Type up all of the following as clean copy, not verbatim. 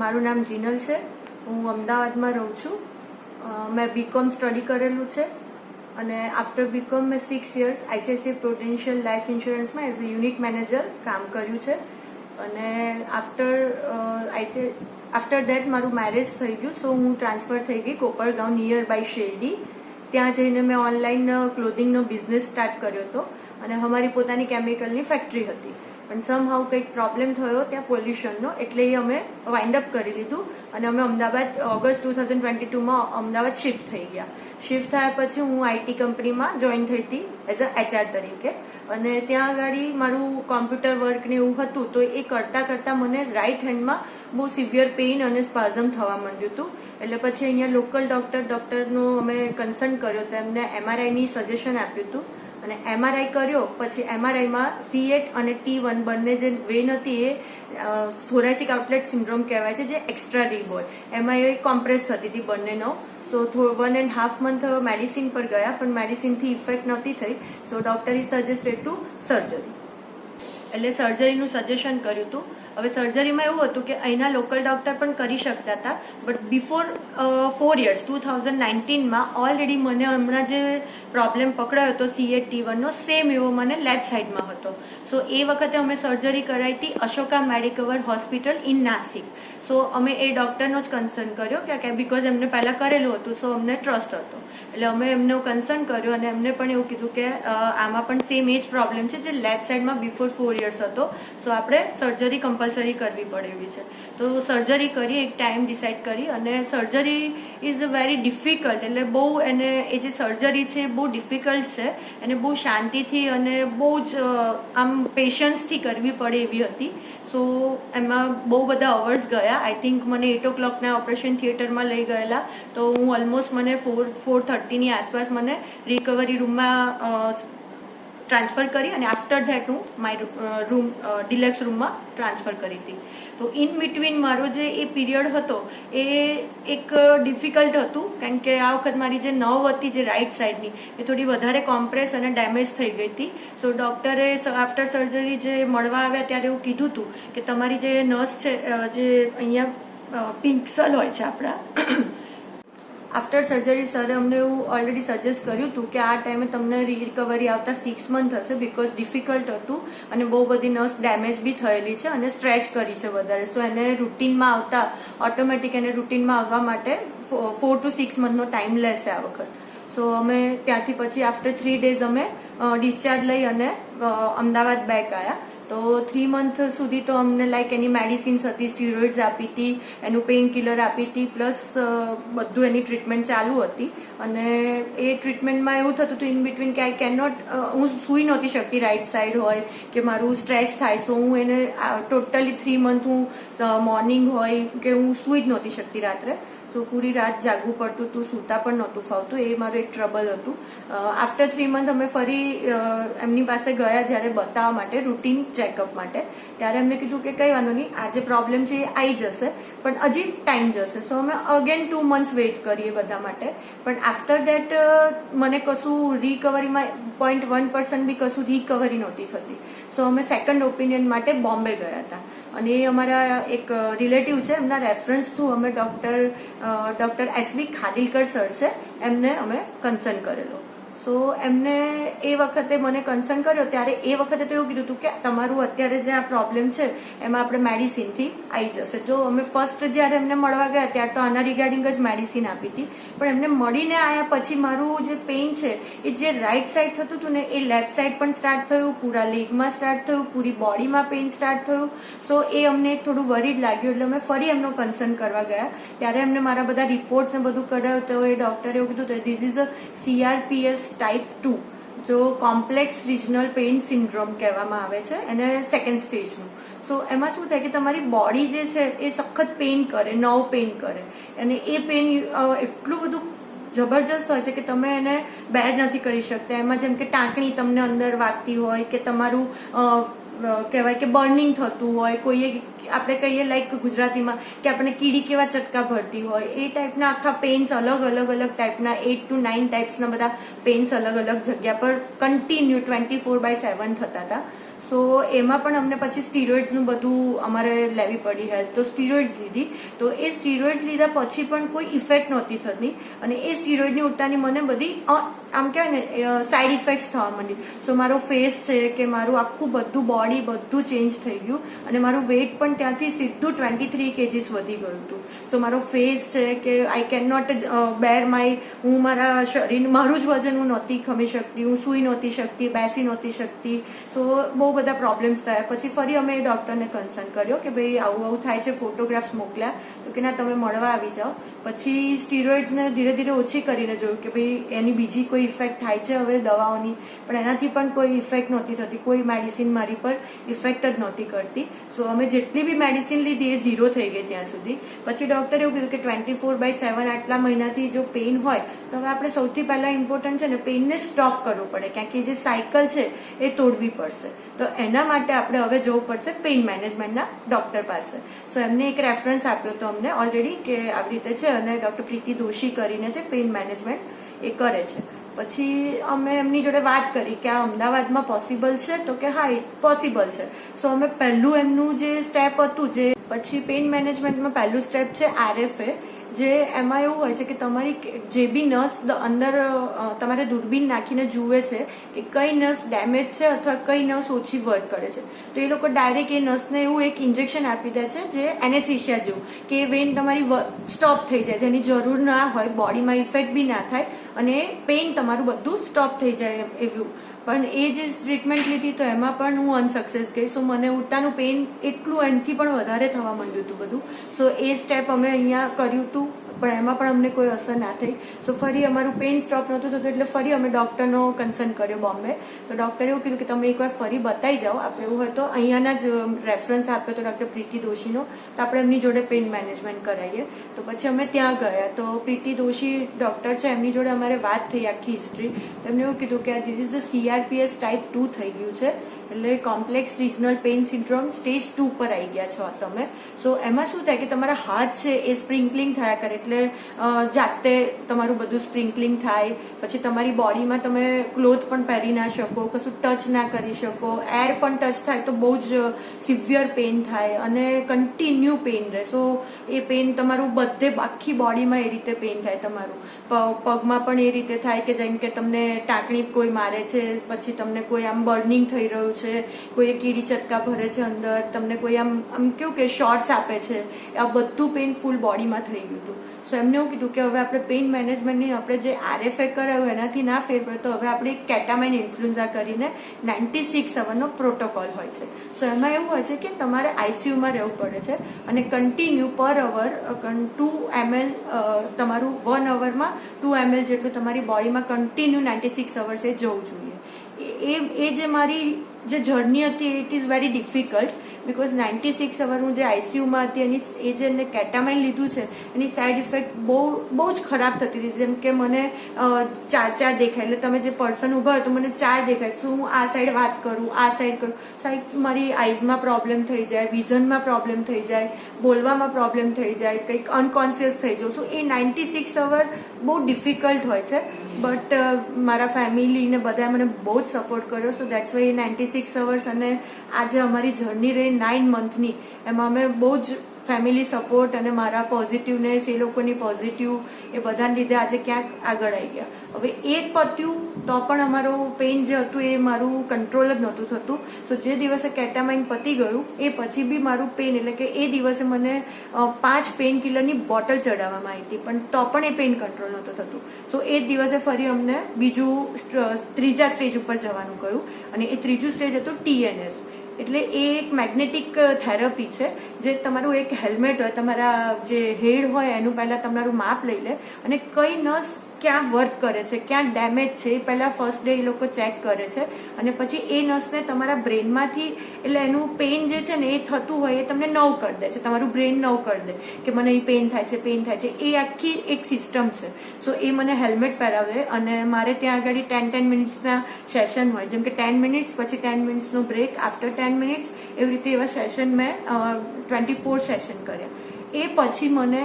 મારું નામ જીનલ છે. હું અમદાવાદમાં રહું છું. મેં બીકોમ સ્ટડી કરેલું છે અને આફ્ટર બીકોમ મેં 6 years આઈસીઆઈસીઆઈ પ્રુડેન્શિયલ લાઈફ ઇન્સ્યોરન્સમાં એઝ અ યુનિટ મેનેજર કામ કર્યું છે. અને આફ્ટર દેટ મારું મેરેજ થઈ ગયું, સો હું ટ્રાન્સફર થઈ ગઈ કોપરગાંવ નિયર બાય શેરડી. ત્યાં જઈને મેં ઓનલાઈન ક્લોથિંગનો બિઝનેસ સ્ટાર્ટ કર્યો હતો અને અમારી પોતાની કેમિકલની ફેક્ટરી હતી. પણ સમહાઉ કંઈક પ્રોબ્લેમ થયો ત્યાં પોલ્યુશનનો, એટલે એ અમે વાઇન્ડ અપ કરી લીધું અને અમે અમદાવાદ ઓગસ્ટ 2022માં અમદાવાદ શિફ્ટ થઈ ગયા. શિફ્ટ થયા પછી હું આઈટી કંપનીમાં જોઈન થઈ હતી એઝ અ એચઆર તરીકે. અને ત્યાં આગળ મારું કોમ્પ્યુટર વર્ક ને એવું હતું, તો એ કરતાં મને રાઈટ હેન્ડમાં બહુ સિવિયર પેઇન અને સ્પાઝમ થવા માંડ્યું હતું. એટલે પછી અહીંયા લોકલ ડોક્ટરનું અમે કન્સલ્ટ કર્યો તો એમને એમઆરઆઈની સજેશન આપ્યું હતું અને એમઆરઆઈ કર્યો. પછી એમઆરઆઈમાં C8 અને T1 બંને જે વેન હતી એ થોરેસિક આઉટલેટ સિન્ડ્રોમ કહેવાય છે, જે એક્સ્ટ્રા ડીપ હોય, એમાં એ કોમ્પ્રેસ થતી હતી બંનેનો. સો 1.5 month મેડિસિન પર ગયા, પણ મેડિસિનથી ઇફેક્ટ નહોતી થઈ. સો ડોક્ટરે સજેસ્ટેડ ટુ સર્જરી. એટલે સર્જરીનું સજેશન કર્યું હતું. હવે સર્જરીમાં એવું હતું કે અહીંના લોકલ ડોક્ટર પણ કરી શકતા હતા, બટ બિફોર 4 years 2019માં ઓલરેડી મને હમણાં જે પ્રોબ્લેમ પકડાયો હતો C8 T1 નો, સેમ એવો મને લેફ્ટ સાઈડમાં હતો. સો એ વખતે અમે સર્જરી કરાવી હતી અશોકા મેડિકવર હોસ્પિટલ ઇન નાસિક. સો અમે એ ડોક્ટરનો જ કન્સર્ન કર્યો કે બીકોઝ એમને પહેલા કરેલું હતું, સો અમને ટ્રસ્ટ હતો. એટલે અમે એમનો કન્સર્ન કર્યો અને એમને પણ એવું કીધું કે આમાં પણ સેમ એ જ પ્રોબ્લેમ છે જે લેફ્ટ સાઈડમાં બિફોર 4 years હતો. સો આપણે સર્જરી કમ્પલસરી કરવી પડે એવી છે. તો સર્જરી કરી, એક ટાઈમ ડિસાઇડ કરી. અને સર્જરી ઇઝ વેરી ડિફિકલ્ટ. એટલે બહુ એને એ જે સર્જરી છે બહુ ડિફિકલ્ટ છે. એને બહુ શાંતિથી અને બહુ જ આમ પેશન્સથી કરવી પડે એવી હતી. સો એમાં બહુ બધા અવર્સ ગયા. આઈ થિંક મને 8 o'clock ઓપરેશન થિયેટરમાં લઈ ગયેલા, તો હું ઓલમોસ્ટ મને 4:30ની આસપાસ મને રિકવરી રૂમમાં ટ્રાન્સફર કરી અને આફ્ટર ધેટ હું માય રૂમ ડિલેક્સ રૂમમાં ટ્રાન્સફર કરી હતી. તો ઇન બિટવીન મારો જે એ પીરિયડ હતો એ એક ડિફિકલ્ટ હતું, કારણ કે આ વખત મારી જે નર્વ હતી જે રાઈટ સાઈડની એ થોડી વધારે કોમ્પ્રેસ અને ડેમેજ થઈ ગઈ હતી. સો ડોક્ટરે આફ્ટર સર્જરી જે મળવા આવ્યા ત્યારે એવું કીધું હતું કે તમારી જે નર્સ છે, જે અહીંયા પિંકસલ હોય છે આપણા, આફ્ટર સર્જરી સરે અમને એવું ઓલરેડી સજેસ્ટ કર્યું હતું કે આ ટાઈમે તમને રિકવરી આવતા 6 month હશે, બીકોઝ ડિફિકલ્ટ હતું અને બહુ બધી નર્સ ડેમેજ બી થયેલી છે અને સ્ટ્રેચ કરી છે વધારે. સો એને રૂટીનમાં આવતા ઓટોમેટિક એને રૂટીનમાં આવવા માટે 4 to 6 monthનો ટાઈમ લેશે આ વખત. સો અમે ત્યાંથી પછી આફ્ટર 3 days અમે ડિસ્ચાર્જ લઈ અને અમદાવાદ બેક આવ્યા. તો 3 month સુધી તો અમને લાઈક એની મેડિસિન્સ હતી, સ્ટીરોઇડ્સ આપી હતી, એનું પેઇન કિલર આપી હતી, પ્લસ બધું એની ટ્રીટમેન્ટ ચાલુ હતી. અને એ ટ્રીટમેન્ટમાં એવું થતું હતું ઇન બિટવીન કે આઈ કેન નોટ, હું સૂઈ નહોતી શકતી રાઈટ સાઈડ હોય કે મારું સ્ટ્રેચ થાય. સો હું એને ટોટલી 3 month હું મોર્નિંગ હોય કે હું સૂઈ જ નહોતી શકતી રાત્રે. સો પૂરી રાત જાગવું પડતું હતું, સૂતા પણ નહોતું ફાવતું. એ મારું એક ટ્રબલ હતું. આફ્ટર 3 month અમે ફરી એમની પાસે ગયા જ્યારે બતાવવા માટે, રૂટીન ચેકઅપ માટે. ત્યારે એમને કીધું કે કંઈ વાંધો નહીં, આ જે પ્રોબ્લેમ છે એ આવી જશે, પણ હજી ટાઈમ જશે. સો અમે અગેન 2 months વેઇટ કરીએ બધા માટે. પણ આફ્ટર દેટ મને કશું રિકવરીમાં 0.1% બી કશું રિકવરી નહોતી થતી. સો અમે સેકન્ડ ઓપિનિયન માટે બોમ્બે ગયા હતા. અને એ અમારા એક રિલેટિવ છે, એમના રેફરન્સ થ્રુ અમે ડોક્ટર SV ખાદિલકર સર છે, એમને અમે કન્સર્ન કરેલો. સો એમને એ વખતે મને કન્સર્ન કર્યો ત્યારે એ વખતે તો એવું કીધું હતું કે તમારું અત્યારે જે આ પ્રોબ્લેમ છે એમાં આપણે મેડિસિનથી આવી જશે. જો અમે ફર્સ્ટ જ્યારે એમને મળવા ગયા ત્યારે તો આના રિગાર્ડિંગ જ મેડિસિન આપી હતી, પણ એમને મળીને આવ્યા પછી મારું જે પેઇન છે એ જે રાઈટ સાઈડ થતું હતું ને એ લેફ્ટ સાઈડ પણ સ્ટાર્ટ થયું, પૂરા લેગમાં સ્ટાર્ટ થયું, પૂરી બોડીમાં પેઇન સ્ટાર્ટ થયું. સો એ અમને થોડું વરીડ લાગ્યું, એટલે અમે ફરી એમનો કન્સર્ન કરવા ગયા. ત્યારે એમને મારા બધા રિપોર્ટ્સ ને બધું કઢાવ્યું, તો એ ડોક્ટરે એવું કીધું this is a CRPS type 2, જો કોમ્પ્લેક્સ રિજનલ પેઇન સિન્ડ્રોમ કહેવામાં આવે છે, એને સેકન્ડ સ્ટેજનું. સો એમાં શું થાય કે તમારી બોડી જે છે એ સખત પેઇન કરે, નર્વ પેઇન કરે, અને એ પેઇન એટલું બધું જબરજસ્ત હોય છે કે તમે એને બેર નથી કરી શકતા. એમાં જેમ કે ટાંકણી તમને અંદર વાગતી હોય કે તમારું કહેવાય કે બર્નિંગ થતું હોય, કોઈએ આપણે કહીએ લાઈક ગુજરાતીમાં કે આપણે કીડી કેવા ચટકા ભરતી હોય, એ ટાઈપના આખા પેઇન્સ અલગ ટાઈપના 8 to 9 ટાઈપ્સના બધા પેઇન્સ અલગ જગ્યા પર કન્ટિન્યુ 24/7 થતા હતા. સો એમાં પણ અમને પછી સ્ટીરોઇડ્સનું બધું અમારે લેવી પડી હેલ્પ, તો સ્ટીરોઇડ્સ લીધી. તો એ સ્ટીરોઇડ્સ લીધા પછી પણ કોઈ ઇફેક્ટ નહોતી થતી, અને એ સ્ટીરોઇડની ઉલટાની મને બધી આમ કહેવાય ને સાઈડ ઇફેક્ટ્સ થવા માંડી. સો મારો ફેસ છે કે મારું આખું બધું બોડી બધું ચેન્જ થઈ ગયું, અને મારું વેઇટ પણ ત્યાંથી સીધું 23 kgs વધી ગયું હતું. સો મારો ફેસ છે કે I can not bear my, હું મારા શરીર મારું જ વજન હું નહોતી ખમી શકતી, હું સૂઈ નહોતી શકતી, બેસી નહોતી શકતી. સો બહુ બધા પ્રોબ્લેમ્સ થયા. પછી ફરી અમે ડોક્ટરને કન્સર્ન કર્યો કે ભાઈ આવું આવું થાય છે, ફોટોગ્રાફ્સ મોકલ્યા, તો કે ના તમે મળવા આવી જાઓ. પછી સ્ટીરોઇડ્સને ધીરે ધીરે ઓછી કરીને જોયું કે ભાઈ એની બીજી કોઈ ઇફેક્ટ થાય છે હવે દવાઓની, પણ એનાથી પણ કોઈ ઇફેક્ટ નહોતી થતી, કોઈ મેડિસિન મારી પર ઇફેક્ટ જ નહોતી કરતી. સો અમે જેટલી બી મેડિસિન લીધી એ 0 થઈ ગઈ ત્યાં સુધી. પછી ડોક્ટરે એવું કીધું કે 24/7 આટલા મહિનાથી જો પેઇન હોય તો હવે આપણે સૌથી પહેલા ઇમ્પોર્ટન્ટ છે ને પેઇનને સ્ટોપ કરવું પડે, કારણ કે જે સાયકલ છે એ તોડવી પડશે. તો એના માટે આપણે હવે જવું પડશે પેઇન મેનેજમેન્ટના ડોક્ટર પાસે. સો એમને એક રેફરન્સ આપ્યો હતો અમને ઓલરેડી કે આવી રીતે છે, અને ડોક્ટર પ્રીતિ દોશી કરીને છે પેઇન મેનેજમેન્ટ, એ કરે છે. પછી અમે એમની જોડે વાત કરી કે આ અમદાવાદમાં પોસિબલ છે, તો કે હા પોસિબલ છે. સો અમે પહેલું એમનું જે સ્ટેપ હતું, જે પછી પેઇન મેનેજમેન્ટમાં પહેલું સ્ટેપ છે RFA, જે એમાં એવું હોય છે કે તમારી જે બી નસ અંદર તમારે દૂરબીન નાખીને જુએ છે કે કઈ નસ ડેમેજ છે અથવા કઈ નસ ઓછી વર્ક કરે છે. તો એ લોકો ડાયરેક્ટ એ નસને એવું એક ઇન્જેક્શન આપી દે છે જે એનેસ્થેસિયા જેવું, કે વેન તમારી સ્ટોપ થઈ જાય, જેની જરૂર ના હોય, બોડીમાં ઇફેક્ટ બી ના થાય, અને પેઇન તમારું બધું સ્ટોપ થઈ જાય એવું. પણ એ જે ટ્રીટમેન્ટ લીધી તો એમાં પણ હું અનસક્સેસ ગઈ. સો મને ઉલટાનું પેઇન એટલું એનાથી પણ વધારે થવા માંડ્યું હતું બધું. સો એ સ્ટેપ અમે અહીંયા કર્યું હતું, પણ એમાં પણ અમને કોઈ અસર ના થઈ. સો ફરી અમારું પેઇન સ્ટોપ નહોતું થતું, એટલે ફરી અમે ડોક્ટરનો કન્સર્ન કર્યો બોમ્બે. તો ડોક્ટરે એવું કીધું કે તમે એકવાર ફરી બતાવી જાઓ, આપણે એવું હોય તો અહીંયાના જ રેફરન્સ આપ્યો તો ડોક્ટર પ્રીતિ દોશીનો, તો આપણે એમની જોડે પેઇન મેનેજમેન્ટ કરાવીએ. તો પછી અમે ત્યાં ગયા. તો પ્રીતિ દોશી ડોક્ટર છે, એમની જોડે અમારે વાત થઈ આખી હિસ્ટ્રી. તો એમને એવું કીધું કે this is the CRPS type 2 થઈ ગયું છે, એટલે complex regional pain syndrome stage 2 પર આવી ગયા છો તમે. સો એમાં શું થાય કે તમારા હાથ છે એ સ્પ્રિન્કલિંગ થયા કરે, એટલે જાતે તમારું બધું સ્પ્રિન્કલિંગ થાય. પછી તમારી બોડીમાં તમે ક્લોથ પણ પહેરી ના શકો, કશું ટચ ના કરી શકો, એર પણ ટચ થાય તો બહુ જ સિવિયર પેઇન થાય, અને કન્ટિન્યુ પેઇન રહે. સો એ પેઇન તમારું બધે આખી બોડીમાં એ રીતે પેઇન થાય. તમારું પગમાં પણ એ રીતે થાય કે જેમ કે તમને ટાંકણી કોઈ મારે છે, પછી તમને કોઈ આમ બર્નિંગ થઈ રહ્યું છે, કોઈ કીડી ચટકા ભરે છે અંદર, તમને કોઈ આમ કેવું કે શોર્ટ્સ આપે છે, આ બધું પેઇન ફૂલ બોડીમાં થઈ ગયું હતું. સો એમને એવું કીધું કે હવે આપણે પેઇન મેનેજમેન્ટની આપણે જે RFA કરાયું એનાથી ના ફેર પડે, તો હવે આપણે કેટામાઇન ઇન્ફ્લુએન્ઝા કરીને 96 અવરનો પ્રોટોકોલ હોય છે. સો એમાં એવું હોય છે કે તમારે ICUમાં રહેવું પડે છે, અને કન્ટિન્યુ પર અવર 2 ml તમારું 1 અવરમાં 2 ml જેટલું તમારી બોડીમાં કન્ટિન્યુ 96 અવર્સ એ જવું જોઈએ. એ જે મારી જે જર્ની હતી it is very difficult, because 96 અવર હું જે ICUમાં હતી એની એ જે કેટામાઇન લીધું છે એની સાઈડ ઇફેક્ટ બહુ જ ખરાબ થતી હતી. જેમ કે મને 4 દેખાય, એટલે તમે જે પર્સન ઉભા હોય તો મને 4 દેખાય. તો હું આ સાઈડ વાત કરું, આ સાઈડ કરું, સાઈડ મારી આઈઝમાં પ્રોબ્લેમ થઈ જાય, વિઝનમાં પ્રોબ્લેમ થઈ જાય, બોલવામાં પ્રોબ્લેમ થઈ જાય, કંઈક અનકોન્શિયસ થઈ જાઉં. સો એ 96 અવર બહુ ડિફિકલ્ટ હોય છે. બટ મારા ફેમિલીને બધાએ મને બહુ જ સપોર્ટ કર્યો. સો દેટ્સ વાય 96 અવર્સ, અને આજે અમારી જર્ની રહી 9 મંથની, એમાં અમે બહુ જ ફેમિલી સપોર્ટ અને મારા પોઝિટિવનેસ, એ લોકોની પોઝિટિવ, એ બધાને લીધે આજે ક્યાંક આગળ આવી ગયા. હવે એ પત્યું તો પણ અમારો પેઇન જે હતું એ મારું કંટ્રોલ જ નહોતું થતું. સો જે દિવસે કેટામાઇન પતી ગયું એ પછી બી મારું પેઇન, એટલે કે એ દિવસે મને 5 પેઇન કિલરની બોટલ ચડાવવામાં આવી હતી, પણ તો પણ એ પેઇન કંટ્રોલ નહોતું થતું. સો એ દિવસે ફરી અમને ત્રીજા સ્ટેજ ઉપર જવાનું કહ્યું, અને એ ત્રીજું સ્ટેજ હતું TNS. એટલે એ એક મેગ્નેટિક થેરપી છે, જે તમારું એક હેલ્મેટ હોય, તમારા જે હેડ હોય એનું પહેલા તમારું માપ લઈ લે, અને કઈ નસ ક્યાં વર્ક કરે છે, ક્યાં ડેમેજ છે, એ પહેલા ફર્સ્ટ ડે એ લોકો ચેક કરે છે. અને પછી એ નસને તમારા બ્રેનમાંથી, એટલે એનું પેઇન જે છે ને એ થતું હોય એ તમને નવ કરી દે છે, તમારું બ્રેન નવ કરી દે કે મને અહીં પેઇન થાય છે, પેઇન થાય છે. એ આખી એક સિસ્ટમ છે. સો એ મને હેલ્મેટ પહેરાવે, અને મારે ત્યાં આગળ 10 મિનિટ્સના સેશન હોય, જેમ કે 10 મિનિટ્સ પછી 10 મિનિટ્સનો બ્રેક, આફ્ટર 10 મિનિટ્સ, એવી રીતે એવા સેશન મેં 24 સેશન કર્યા. એ પછી મને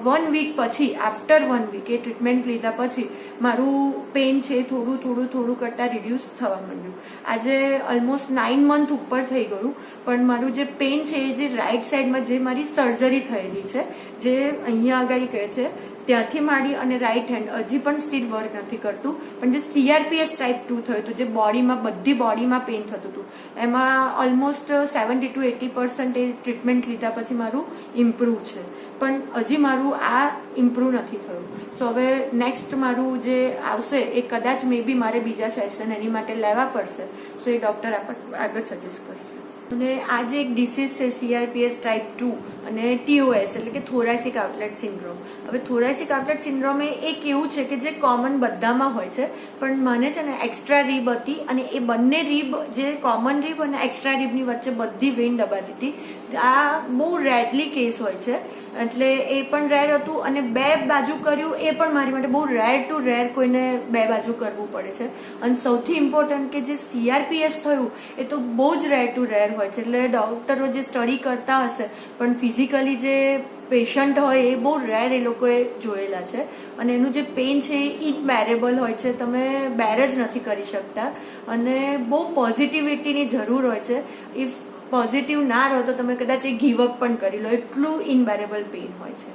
1 વીક પછી, આફ્ટર 1 વીક એ ટ્રીટમેન્ટ લીધા પછી મારું પેઇન છે થોડું કરતા રિડ્યુસ થવા માંડ્યું. આજે ઓલમોસ્ટ 9 મંથ ઉપર થઈ ગયું, પણ મારું જે પેઇન છે એ જે રાઈટ સાઈડમાં જે મારી સર્જરી થયેલી છે, જે અહીંયા આગળ કહે છે ત્યાંથી માંડી અને રાઈટ હેન્ડ હજી પણ સ્ટીલ વર્ક નથી કરતું, પણ જે CRPS ટાઈપ 2 થયું હતું, જે બોડીમાં બધી બોડીમાં પેઇન થતું હતું, એમાં ઓલમોસ્ટ 70 to 80% એ ટ્રીટમેન્ટ લીધા પછી મારું ઇમ્પ્રૂવ છે. પણ હજી મારું આ ઇમ્પ્રૂવ નથી થયું. સો હવે નેક્સ્ટ મારું જે આવશે એ કદાચ મે બી મારે બીજા સેશન એની માટે લેવા પડશે. સો એ ડોક્ટર આગળ સજેસ્ટ કરશે. અને આ જે એક ડિસીઝ છે CRPS ટાઈપ 2 અને TOS એટલે કે થોરાસિક આઉટલેટ સિન્ડ્રોમ. હવે થોરાસિક આઉટલેટ સિન્ડ્રોમ એ એક એવું છે કે જે કોમન બધામાં હોય છે, પણ મને છે ને એક્સ્ટ્રા રીબ હતી અને એ બંને રીબ, જે કોમન રીબ અને એક્સ્ટ્રા રીબની વચ્ચે બધી વેઇન દબાતી હતી. આ બહુ રેરલી કેસ હોય છે, એટલે એ પણ રેર હતું. અને 2 બાજુ કર્યું એ પણ મારી માટે બહુ રેર ટુ રેર કોઈને 2 બાજુ કરવું પડે છે. અને સૌથી ઇમ્પોર્ટન્ટ કે જે CRPS થયું એ તો બહુ જ રેર ટુ રેર હોય છે. એટલે ડોક્ટરો જે સ્ટડી કરતા હશે, પણ ફિઝિકલી જે પેશન્ટ હોય એ બહુ રેર એ લોકોએ જોયેલા છે. અને એનું જે પેઇન છે એ ઇનબેરેબલ હોય છે, તમે બેર જ નથી કરી શકતા. અને બહુ પોઝિટિવિટીની જરૂર હોય છે. ઇફ પોઝિટિવ ના રહો તો તમે કદાચ એ ગીવ અપ પણ કરી લો, એટલું ઇનબેરેબલ પેઇન હોય છે.